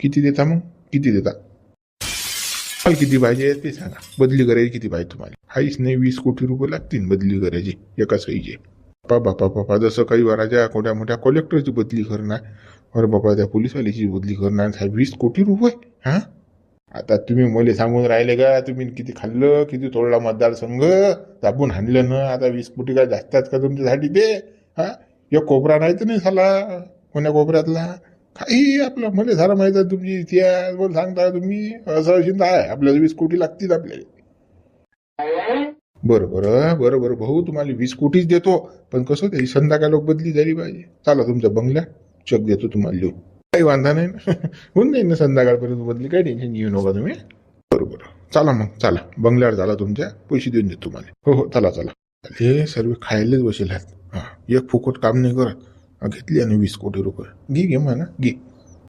किती देता मग? किती देता? मला किती पाहिजे ते सांगा. बदली करायची किती पाहिजे तुम्हाला? काहीच नाही, 20 कोटी रुपये लागतील बदली करायची एका सहीचे. बापा बापा, जसं काही वराच्या मोठ्या मोठ्या कलेक्टरची बदली करणार, अरे बापा त्या पोलीसवाल्याची बदली करणार, साहेब 20 कोटी रुपये. हा, आता तुम्ही मला सांगून राहिले का तुम्ही किती खाल्लं, किती तोडला मतदारसंघ, दाबून हाणलं ना? आता 20 कोटी काय जास्तच का तुमच्यासाठी ते? हा, एक कोपरा नाही तर नाही झाला कोण्या कोपऱ्यातला काही आपलं. मला सारं माहित आहे तुमची इतिहास, बोल सांगता तुम्ही. असं चिंता आहे आपल्याला 20 कोटी लागतील आपल्याला. बरं भाऊ, तुम्हाला 20 कोटीच देतो, पण कसं ते संध्याकाळ लोक बदली झाली पाहिजे. चला तुमच्या बंगल्यात चेक देतो तुम्हाला लिहून, काही वांधा नाही ना. होऊन जाईल ना संध्याकाळपर्यंत बदली, काही टेन्शन घेऊ नका तुम्ही. बरोबर, चला मग, चला बंगल्यावर झाला तुमच्या, पैसे देऊन देतो तुम्हाला. हो चला चला. हे सर्व खायलाच बसेल आहेत. हा, एक फुकट काम नाही करत. घेतली आणि 20 कोटी रुपये. घे म्हणा, घे.